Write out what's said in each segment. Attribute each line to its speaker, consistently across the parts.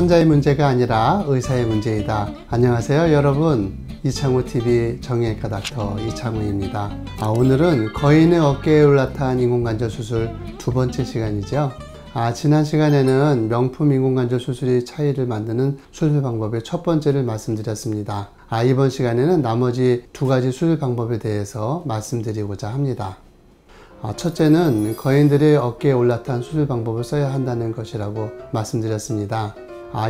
Speaker 1: 환자의 문제가 아니라 의사의 문제이다. 안녕하세요 여러분, 이창우TV 정형외과 닥터 이창우입니다. 오늘은 거인의 어깨에 올라탄 인공관절 수술 두 번째 시간이죠. 지난 시간에는 명품 인공관절 수술의 차이를 만드는 수술 방법의 첫 번째를 말씀드렸습니다. 이번 시간에는 나머지 두 가지 수술 방법에 대해서 말씀드리고자 합니다. 첫째는 거인들의 어깨에 올라탄 수술 방법을 써야 한다는 것이라고 말씀드렸습니다.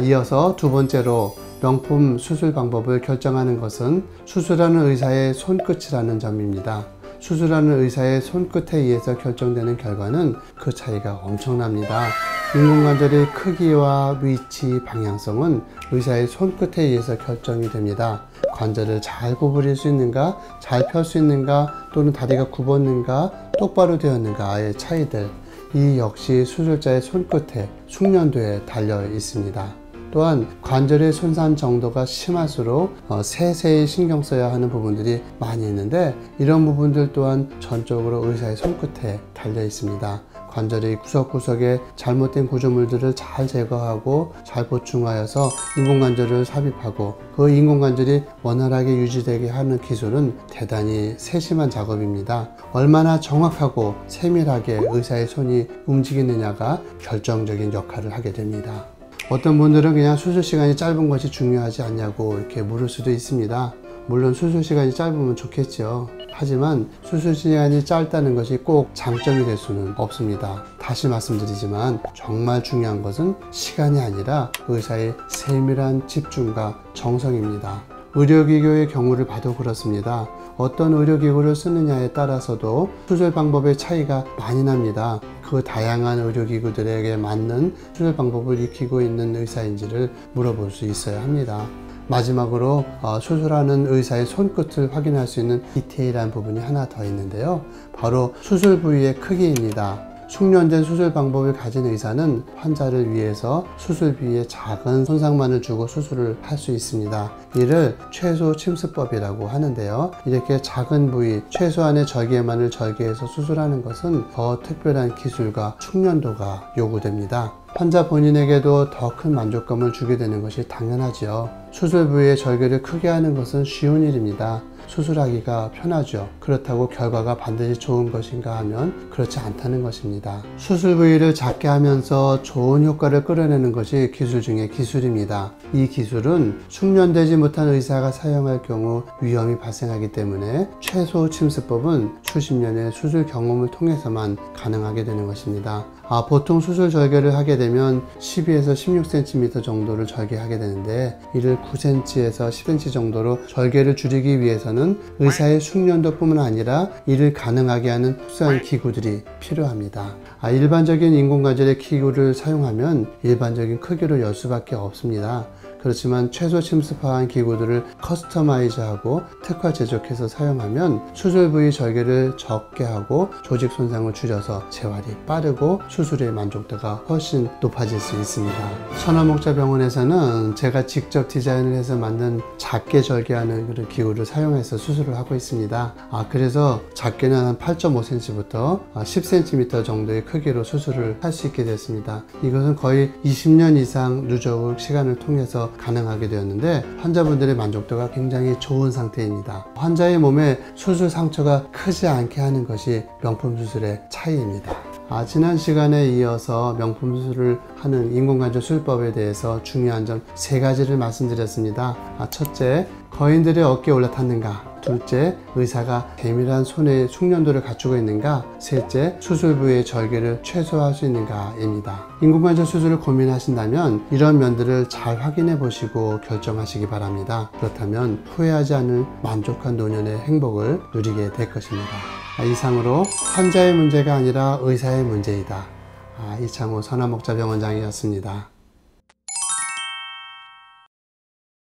Speaker 1: 이어서 두 번째로 명품 수술 방법을 결정하는 것은 수술하는 의사의 손끝이라는 점입니다. 수술하는 의사의 손끝에 의해서 결정되는 결과는 그 차이가 엄청납니다. 인공관절의 크기와 위치, 방향성은 의사의 손끝에 의해서 결정이 됩니다. 관절을 잘 구부릴 수 있는가, 잘 펼 수 있는가, 또는 다리가 굽었는가, 똑바로 되었는가의 차이들, 이 역시 수술자의 손끝에, 숙련도에 달려 있습니다. 또한 관절의 손상 정도가 심할수록 세세히 신경 써야 하는 부분들이 많이 있는데, 이런 부분들 또한 전적으로 의사의 손끝에 달려 있습니다. 관절의 구석구석에 잘못된 구조물들을 잘 제거하고 잘 보충하여서 인공관절을 삽입하고 그 인공관절이 원활하게 유지되게 하는 기술은 대단히 세심한 작업입니다. 얼마나 정확하고 세밀하게 의사의 손이 움직이느냐가 결정적인 역할을 하게 됩니다. 어떤 분들은 그냥 수술 시간이 짧은 것이 중요하지 않냐고 이렇게 물을 수도 있습니다. 물론 수술 시간이 짧으면 좋겠죠. 하지만 수술 시간이 짧다는 것이 꼭 장점이 될 수는 없습니다. 다시 말씀드리지만 정말 중요한 것은 시간이 아니라 의사의 세밀한 집중과 정성입니다. 의료기구의 경우를 봐도 그렇습니다. 어떤 의료기구를 쓰느냐에 따라서도 수술 방법의 차이가 많이 납니다. 그 다양한 의료기구들에게 맞는 수술 방법을 익히고 있는 의사인지를 물어볼 수 있어야 합니다. 마지막으로 수술하는 의사의 손끝을 확인할 수 있는 디테일한 부분이 하나 더 있는데요. 바로 수술 부위의 크기입니다. 숙련된 수술 방법을 가진 의사는 환자를 위해서 수술 부위에 작은 손상만을 주고 수술을 할 수 있습니다. 이를 최소 침수법이라고 하는데요. 이렇게 작은 부위, 최소한의 절개만을 절개해서 수술하는 것은 더 특별한 기술과 숙련도가 요구됩니다. 환자 본인에게도 더 큰 만족감을 주게 되는 것이 당연하죠. 수술 부위의 절개를 크게 하는 것은 쉬운 일입니다. 수술하기가 편하죠. 그렇다고 결과가 반드시 좋은 것인가 하면 그렇지 않다는 것입니다. 수술 부위를 작게 하면서 좋은 효과를 끌어내는 것이 기술 중에 기술입니다. 이 기술은 숙련되지 못한 의사가 사용할 경우 위험이 발생하기 때문에 최소 침수법은 수십 년의 수술 경험을 통해서만 가능하게 되는 것입니다. 보통 수술 절개를 하게 되면 12에서 16cm 정도를 절개하게 되는데, 이를 9cm에서 10cm 정도로 절개를 줄이기 위해서는 의사의 숙련도 뿐만 아니라 이를 가능하게 하는 특수한 기구들이 필요합니다. 일반적인 인공관절의 기구를 사용하면 일반적인 크기로 열 수밖에 없습니다. 그렇지만 최소 침습화한 기구들을 커스터마이즈하고 특화 제작해서 사용하면 수술 부위 절개를 적게 하고 조직 손상을 줄여서 재활이 빠르고 수술의 만족도가 훨씬 높아질 수 있습니다. 선화목자병원에서는 제가 직접 디자인을 해서 만든 작게 절개하는 그런 기구를 사용해서 수술을 하고 있습니다. 그래서 작게는 한 8.5cm부터 10cm 정도의 크기로 수술을 할 수 있게 됐습니다. 이것은 거의 20년 이상 누적 시간을 통해서 가능하게 되었는데, 환자분들의 만족도가 굉장히 좋은 상태입니다. 환자의 몸에 수술 상처가 크지 않게 하는 것이 명품 수술의 차이입니다. 지난 시간에 이어서 명품 수술을 하는 인공관절 수술법에 대해서 중요한 점 세 가지를 말씀드렸습니다. 첫째, 거인들의 어깨에 올라탔는가? 둘째, 의사가 세밀한 손의 숙련도를 갖추고 있는가? 셋째, 수술 부위의 절개를 최소화할 수 있는가입니다. 인공관절 수술을 고민하신다면 이런 면들을 잘 확인해 보시고 결정하시기 바랍니다. 그렇다면 후회하지 않을 만족한 노년의 행복을 누리게 될 것입니다. 이상으로 환자의 문제가 아니라 의사의 문제이다. 이창우 선화목자병원장이었습니다.